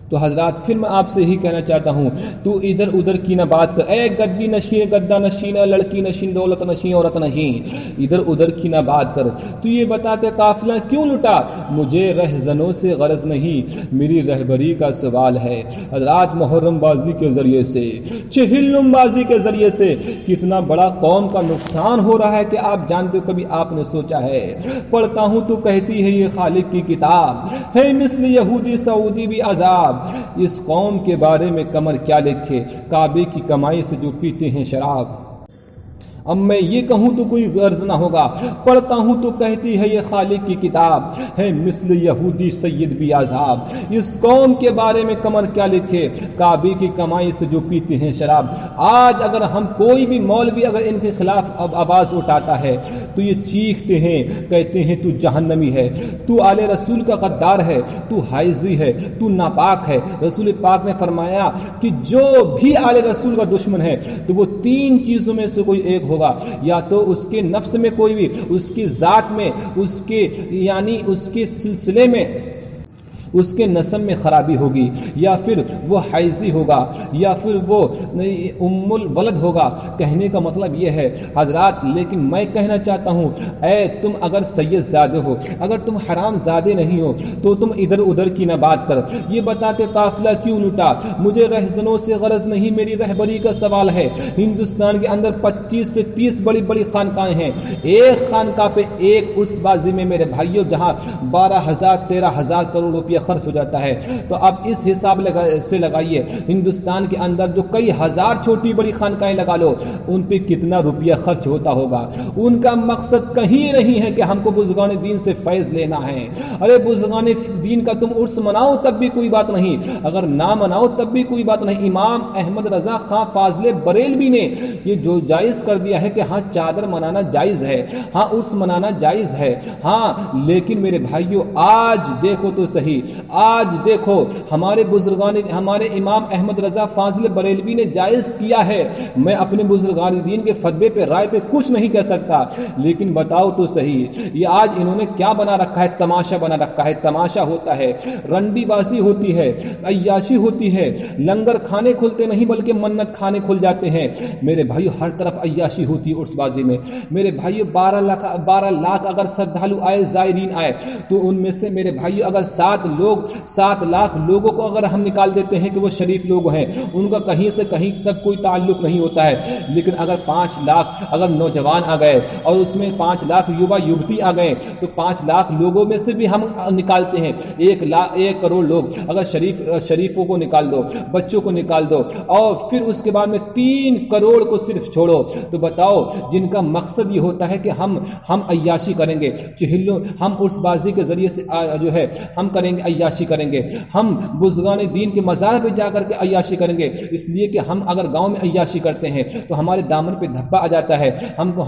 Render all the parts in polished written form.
تو حضرات پھر میں آپ سے ہی کہنا چاہتا ہوں، تو ادھر ادھر کی نہ بات کر، اے گدی نشین، گدا نشین، لڑکی نشین، دولت نشین، عورت نشین، ادھر ادھر کی نہ بات کر، تو یہ بتا کہ قافلہ کیوں لٹا؟ مجھے رہزنوں سے غرض نہیں، میری رہبری کا سوال ہے۔ حضرات محرم بازی کے ذریعے سے، چہلم بازی کے ذریعے سے کتنا بڑا قوم کا نقصان ہو رہا ہے کہ آپ جانتے ہو؟ کبھی آپ نے سوچا ہے؟ پڑھتا ہوں تو کہتی ہے یہ خالق کی کتاب ہے، مثل یہودی سعودی بھی عذاب، اس قوم کے بارے میں کمر کیا لکھے، کعبے کی کمائی سے جو پیتے ہیں شراب۔ اب میں یہ کہوں تو کوئی غرض نہ ہوگا، پڑھتا ہوں تو کہتی ہے یہ خالق کی کتاب ہے، مثل یہودی سید بھی عذاب، اس قوم کے بارے میں کمر کیا لکھے، کعبے کی کمائی سے جو پیتے ہیں شراب۔ آج اگر ہم کوئی بھی مولوی اگر ان کے خلاف آواز اٹھاتا ہے تو یہ چیختے ہیں، کہتے ہیں تو جہنمی ہے، تو آل رسول کا غدار ہے، تو حائزی ہے، تو ناپاک ہے۔ رسول پاک نے فرمایا کہ جو بھی آل رسول کا دشمن ہے تو وہ تین چیزوں میں سے کوئی ایک ہوگا، یا تو اس کے نفس میں کوئی بھی، اس کی ذات میں، اس کے یعنی اس کے سلسلے میں، اس کے نسب میں خرابی ہوگی، یا پھر وہ حیضی ہوگا، یا پھر وہ ام الولد ہوگا۔ کہنے کا مطلب یہ ہے حضرات، لیکن میں کہنا چاہتا ہوں، اے تم اگر سید زادے ہو، اگر تم حرام زادے نہیں ہو تو تم ادھر ادھر کی نہ بات کر، یہ بتا کہ قافلہ کیوں لٹا؟ مجھے رہزنوں سے غرض نہیں، میری رہبری کا سوال ہے۔ ہندوستان کے اندر 25 سے 30 بڑی بڑی خانقاہیں ہیں، ایک خانقاہ پہ ایک اس بازی میں میرے بھائیوں جہاں 12,000 13,000 کروڑ روپیہ خرچ ہو جاتا ہے، تو اب اس حساب سے لگائیے ہندوستان کے اندر جو کئی ہزار چھوٹی بڑی خانقاہیں لگا لو، ان پہ کتنا روپیہ خرچ ہوتا ہوگا۔ ان کا مقصد کہیں نہیں ہے کہ ہم کو بزرگان دین سے فیض لینا ہے۔ ارے بزرگان دین کا تم عرس مناؤ تب بھی کوئی بات نہیں، اگر نہ مناؤ تب بھی کوئی بات نہیں۔ امام احمد رضا خان فاضل بریلوی نے یہ جو جائز کر دیا ہے کہ ہاں چادر منانا جائز ہے، ہاں عرس منانا جائز ہے، ہاں، لیکن میرے بھائیوں آج دیکھو تو صحیح، آج دیکھو ہمارے بزرگان، ہمارے امام احمد رضا فاضل بریلوی نے جائز کیا ہے۔ میں اپنے بزرگان دین کے فتوے پہ، رائے پہ کچھ نہیں کہہ سکتا، لیکن بتاؤ تو صحیح، یہ آج انہوں نے کیا بنا رکھا ہے؟ تماشا بنا رکھا ہے۔ تماشا ہوتا ہے، رنڈی بازی ہوتی ہے، عیاشی ہوتی ہے، لنگر کھانے کھلتے نہیں بلکہ منت کھانے کھل جاتے ہیں۔ میرے بھائیو ہر طرف عیاشی ہوتی ہے عرس بازی میں۔ میرے بھائیو 12 لاکھ اگر श्रद्धालु آئے، زائرین آئے، تو ان میں سے میرے بھائیو اگر 7 لاکھ لوگوں کو اگر ہم نکال دیتے ہیں کہ وہ شریف لوگ ہیں، ان کا کہیں سے کہیں تک کوئی تعلق نہیں ہوتا ہے، لیکن اگر 5 لاکھ اگر نوجوان آ گئے اور اس میں 5 لاکھ یووا یوتی آ گئے، تو 5 لاکھ لوگوں میں سے بھی ہم نکالتے ہیں 1 کروڑ لوگ، اگر شریفوں کو نکال دو، بچوں کو نکال دو، اور پھر اس کے بعد میں 3 کروڑ کو صرف چھوڑو، تو بتاؤ جن کا مقصد یہ ہوتا ہے کہ ہم عیاشی کریں گے، ہم عرس بازی کے ذریعے سے جو ہے ہم کریں گے، عیاشی کریں گے، ہم بزرگان دین کے مزار پہ جا کر کے عیاشی کریں گے، اس لیے کہ ہم اگر گاؤں میں عیاشی کرتے ہیں تو ہمارے دامن پہ دھبا آ جاتا ہے،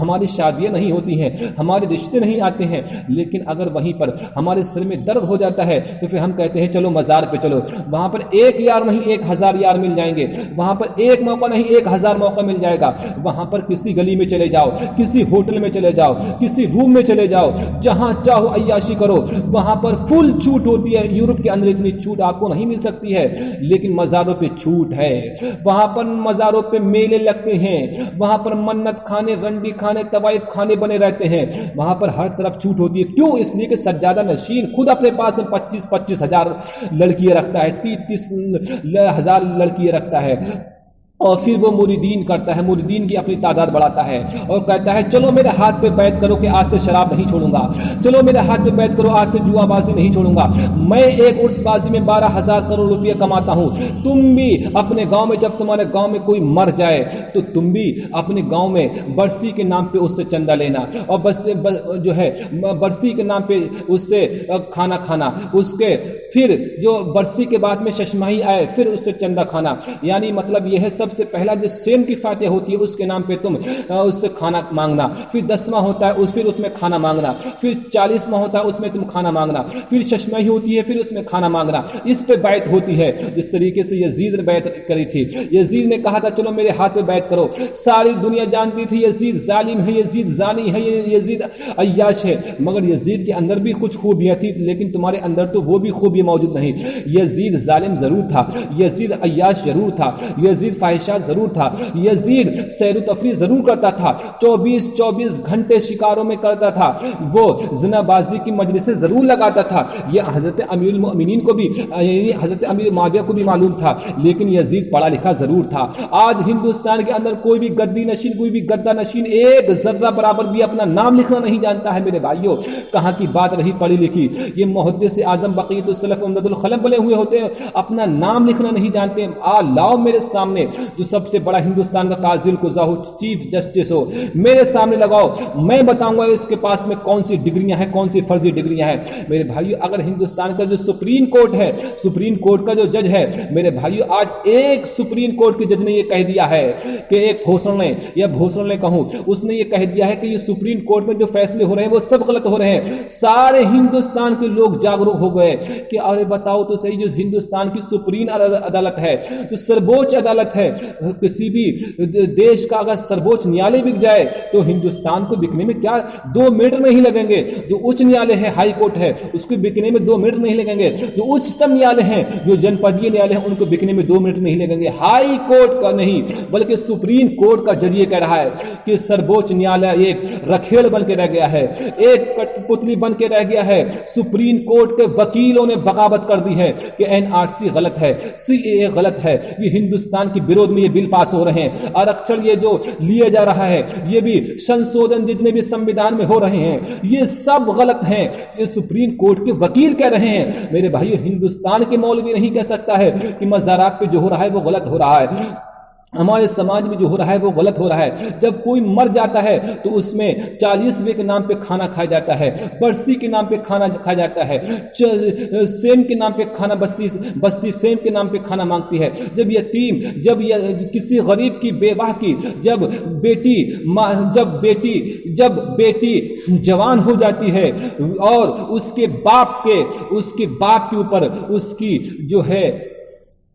ہماری شادیاں نہیں ہوتی ہیں، ہمارے رشتے نہیں آتے ہیں، لیکن اگر وہیں پر ہمارے سر میں درد ہو جاتا ہے تو پھر ہم کہتے ہیں چلو مزار پہ چلو، وہاں پر 1 یار نہیں 1000 یار مل جائیں گے، وہاں پر 1 موقع نہیں 1000 موقع مل جائے گا، وہاں پر کسی گلی میں چلے جاؤ، کسی ہوٹل میں چلے جاؤ، کسی روم میں چلے جاؤ، جہاں چاہو عیاشی کرو، وہاں پر فل چھوٹ ہوتی ہے۔ یورپ کے اندر اتنی چھوٹ آپ کو نہیں مل سکتی ہے، لیکن مزاروں پہ چھوٹ ہے، وہاں پر مزاروں پہ میلے لگتے ہیں، وہاں پر منت کھانے، رنڈی کھانے، طوائف کھانے بنے رہتے ہیں، وہاں پر ہر طرف چھوٹ ہوتی ہے۔ کیوں؟ اس لیے کہ سجادہ نشین خود اپنے پاس 25 ہزار لڑکیاں رکھتا ہے، 30 ہزار لڑکیاں رکھتا ہے، اور پھر وہ مریدین کرتا ہے، مریدین کی اپنی تعداد بڑھاتا ہے اور کہتا ہے چلو میرے ہاتھ پہ بیعت کرو کہ آج سے شراب نہیں چھوڑوں گا، چلو میرے ہاتھ پہ بیعت کرو آج سے جوا بازی نہیں چھوڑوں گا، میں ایک عرس بازی میں 12,000 کروڑ روپیہ کماتا ہوں، تم بھی اپنے گاؤں میں جب تمہارے گاؤں میں کوئی مر جائے تو تم بھی اپنے گاؤں میں برسی کے نام پہ اس سے چندہ لینا، اور جو ہے برسی کے نام پہ اس سے کھانا کھانا، اس کے پھر جو برسی کے بعد میں ششماہی آئے پھر اس سے چندہ کھانا، یعنی مطلب یہ ہے سب सबसे पहला जो सेम की फातिहा होती है उसके नाम पे तुम उससे खाना मांगना, फिर 10वां होता है फिर उसमें खाना मांगना, फिर 40वां होता है उसमें तुम खाना मांगना, फिर शशमाही होती है फिर उसमें खाना मांगना। इस पे बैत होती है। जिस तरीके से यजीद ने बैत करी थी, यजीद ने कहा था चलो मेरे हाथ पे बैत करो। सारी दुनिया जानती थी यजीद जालिम है, यजीद जानी है, यजीद अय्याश है, मगर यजीद के अंदर भी कुछ खूबियां थी, लेकिन तुम्हारे अंदर तो वो भी खूबियां मौजूद नहीं। यजीद जालिम जरूर था, यजीद अय्याश जरूर था, यजीद फाहिशात जरूर था, यजीद सैर तफरी जरूर करता था, 24 घंटे शिकारों में करता था, वो ज़िनाबाजी की मजलिसें जरूर लगाता था। यह हजरत अमीरुल मोमिनीन को भी, हजरत अमीर माविया को भी मालूम था, लेकिन यजीद पढ़ा लिखा जरूर था। आज हिंदुस्तान के अंदर कोई भी गद्दी नशीन, कोई भी गद्दा नशीन एक जर्रा बराबर भी अपना नाम लिखना नहीं जानता है मेरे भाइयों। कहां की बात रही पढ़ी लिखी, ये मुहद्दिस आजम बक़ीयतुल सलफ़ उम्दतुल ख़लफ़ बने हुए होते हैं, अपना नाम लिखना नहीं जानते। लाओ मेरे सामने जो सबसे बड़ा हिंदुस्तान का काज़ी कुज़ा हो, चीफ जस्टिस हो, मेरे सामने लगाओ, मैं बताऊंगा इसके पास में कौन सी डिग्रियां हैं, कौन सी फर्जी डिग्रियां हैं। मेरे भाइयों, अगर हिंदुस्तान का जो सुप्रीम कोर्ट है, सुप्रीम कोर्ट का जो जज है मेरे भाइयों, आज एक सुप्रीम कोर्ट के जज ने ये कह दिया है कि एक भूषण ने या भूषण ने कहूं, उसने ये कह दिया है कि ये सुप्रीम कोर्ट में जो फैसले हो रहे हैं वो सब गलत हो रहे हैं। सारे हिंदुस्तान के लोग जागरूक हो गए कि अरे बताओ तो सही, जो हिंदुस्तान की सुप्रीम अदालत है, जो सर्वोच्च अदालत है, किसी भी देश का अगर सर्वोच्च न्यायालय बिक जाए तो हिंदुस्तान को बिकने में क्या 2 मिनट नहीं लगेंगे। जो उच्च न्यायालय है, हाई कोर्ट है, उसको बिकने में 2 मिनट नहीं लगेंगे। जो उच्चतम न्यायालय है, जो जनपदीय न्यायालय है, उनको बिकने में 2 मिनट नहीं लगेंगे। हाई कोर्ट का नहीं बल्कि सुप्रीम कोर्ट का जज ये कह रहा है कि सर्वोच्च न्यायालय एक रखेड़ बन के रह गया है, एक कठपुतली बन के रह गया है। सुप्रीम कोर्ट के वकीलों ने बगावत कर दी है कि एनआरसी गलत है, सीएए गलत है, ये हिंदुस्तान के विरोध में ये बिल पास हो रहे हैं, आरक्षण ये जो लिया जा रहा है, ये भी संशोधन जितने भी संविधान में हो रहे हैं, ये सब गलत हैं। ये सुप्रीम कोर्ट के वकील कह रहे हैं। मेरे भाइयों, हिंदुस्तान के मौलवी नहीं कह सकता है कि मज़ारात पे जो हो रहा है वो गलत हो रहा है, हमारे समाज में जो हो रहा है वो गलत हो रहा है। जब कोई मर जाता है तो उसमें 40वें के नाम पे खाना खाया जाता है, बरसी के नाम पे खाना खाया जाता है, सेम के नाम पे खाना, बस्ती सेम के नाम पे खाना मांगती है। जब यतीम, जब किसी गरीब की बेवाह की जब बेटी जवान हो जाती है और उसके बाप के ऊपर उसकी जो है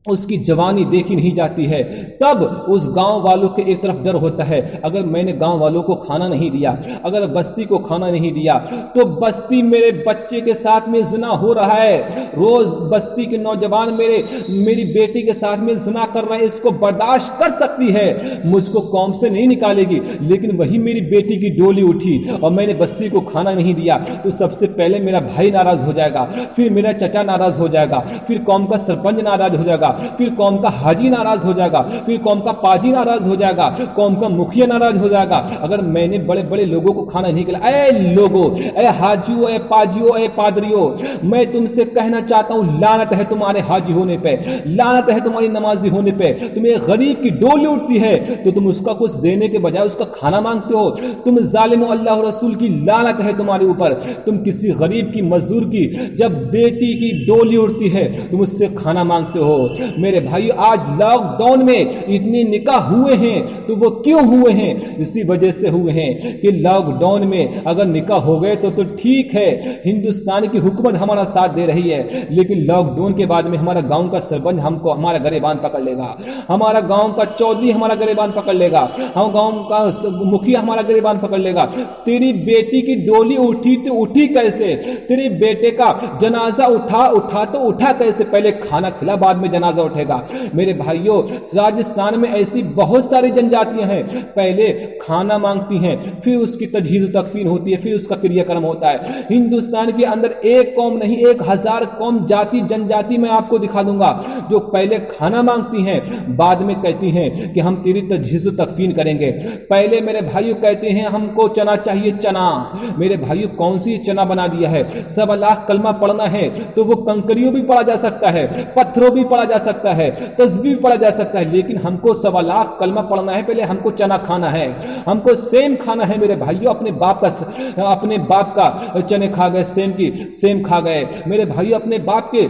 उसकी जवानी देखी नहीं जाती है, तब उस गांव वालों के एक तरफ डर होता है, अगर मैंने गांव वालों को खाना नहीं दिया, अगर बस्ती को खाना नहीं दिया तो बस्ती मेरे बच्चे के साथ में जिना हो रहा है, रोज बस्ती के नौजवान मेरी बेटी के साथ में जिना कर रहे हैं, इसको बर्दाश्त कर सकती है, मुझको कौम से नहीं निकालेगी। लेकिन वही मेरी बेटी की डोली उठी और मैंने बस्ती को खाना नहीं दिया तो सबसे पहले मेरा भाई नाराज हो जाएगा, फिर मेरा चचा नाराज हो जाएगा, फिर कौम का सरपंच नाराज हो जाएगा, फिर कौम का हाजी नाराज हो जाएगा, फिर कौम का पाजी नाराज हो जाएगा, कौम का मुखिया नाराज हो जाएगा। अगर मैंने बड़े बड़े लोगों को खाना नहीं खिलाया, ऐ लोगों, ऐ हाजियों, ऐ पाजियों, ऐ पादरियों, मैं तुमसे कहना चाहता हूं, लानत है तुम्हारे हाजी होने पे, लानत है तुम्हारी नमाजी होने पे। तुम्हें गरीब की डोली उठती है तो तुम उसका कुछ देने के बजाय उसका खाना मांगते हो। तुम जालिम, अल्लाह और रसूल की लानत है तुम्हारे ऊपर। तुम किसी गरीब की, मजदूर की जब बेटी की डोली उठती है तुम उससे खाना मांगते हो। मेरे भाई, आज लॉकडाउन में इतने निकाह हुए हैं तो वो क्यों हुए हैं? इसी वजह से हुए हैं कि लॉकडाउन में अगर निकाह हो गए तो ठीक है, हिंदुस्तान की हुकूमत हमारा साथ दे रही है, लेकिन लॉकडाउन के बाद में हमारा गांव का सरपंच हमको हमारा गरेबान पकड़ लेगा, हमारा गांव का चौधरी हमारा गरेबान पकड़ लेगा, हम गांव का मुखिया हमारा गरेबान पकड़ लेगा। तेरी बेटी की डोली उठी तो उठी कैसे? तेरे बेटे का जनाजा उठा कैसे? पहले खाना खिला, बाद में जनाजा उठेगा। मेरे भाइयों, राजस्थान में ऐसी बहुत सारी जनजातियां हैं, पहले खाना मांगती हैं, फिर उसकी तजहीज़ तकफीन होती है, फिर उसका क्रियाक्रम होता है। हिंदुस्तान के अंदर एक कौम नहीं, 1000 कौम, जाति, जनजाति मैं आपको दिखा दूंगा जो पहले खाना मांगती हैं, बाद में कहती हैं कि हम तेरी तजहीज़ तकफीन करेंगे। पहले मेरे भाइयों कहते हैं हमको चना चाहिए, चना। मेरे भाइयों, कौन सी चना बना दिया है? 1.25 लाख कलमा पढ़ना है तो वो कंकरियों भी पढ़ा जा सकता है, पत्थरों भी पढ़ा जा सकता है, तस्बीह भी पढ़ा जा सकता है, लेकिन हमको 1.25 लाख कलमा पढ़ना है, पहले हमको चना खाना है, हमको सेम खाना है। मेरे भाइयों, अपने बाप का चने खा गए, सेम खा गए। मेरे भाइयों, अपने बाप के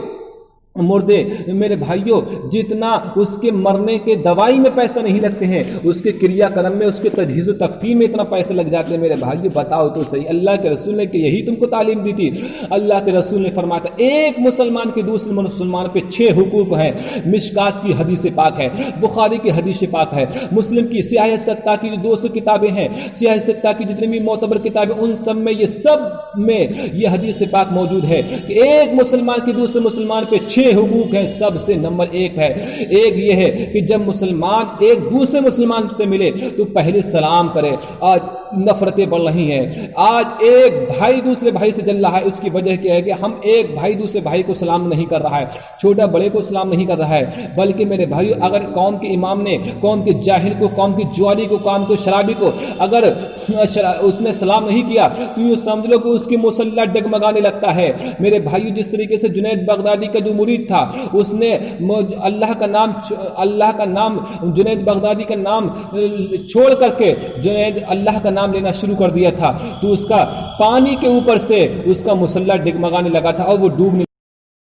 मुर्दे मेरे भाइयों जितना उसके मरने के दवाई में पैसा नहीं लगते हैं, उसके क्रियाक्रम में, उसके तजहीज़ व तकफीन में इतना पैसे लग जाते हैं। मेरे भाइयों बताओ तो सही, अल्लाह के रसूल ने यही तुमको तालीम दी थी। अल्लाह के रसूल ने फरमाया था एक मुसलमान के दूसरे मुसलमान पे 6 हुकूक हैं। मिशकात की हदीस पाक है, बुखारी की हदीस पाक है, मुस्लिम की सियाह सत्ता की जो 200 किताबें हैं, सियाह सत्ता की जितनी भी मोतबर किताबें, उन सब में ये सब में ये हदीस पाक मौजूद है कि एक मुसलमान के दूसरे मुसलमान पे 6 हुकूक हैं। सबसे नंबर 1 है, एक ये है कि जब मुसलमान एक दूसरे मुसलमान से मिले तो पहले सलाम करे। आज नफरतें बढ़ रही हैं, आज एक भाई दूसरे भाई से जल रहा है। उसकी वजह क्या है कि हम एक भाई दूसरे भाई को सलाम नहीं कर रहा है, छोटा बड़े को सलाम नहीं कर रहा है। बल्कि मेरे भाइयों अगर कौम के इमाम ने कौम के जाहिल को, कौम की जुआरी को, कौम को शराबी को अगर उसने सलाम नहीं किया तो ये समझ लो कि उसकी मुसल्ला डगमगाने लगता है। मेरे भाइयों जिस तरीके से जुनैद बगदादी का जो मुरीद था उसने अल्लाह का नाम जुनैद बगदादी का नाम छोड़ करके जुनैद अल्लाह का नाम लेना शुरू कर दिया था, तो उसका पानी के ऊपर से उसका मुसल्ला डगमगाने लगा था और वो डूबने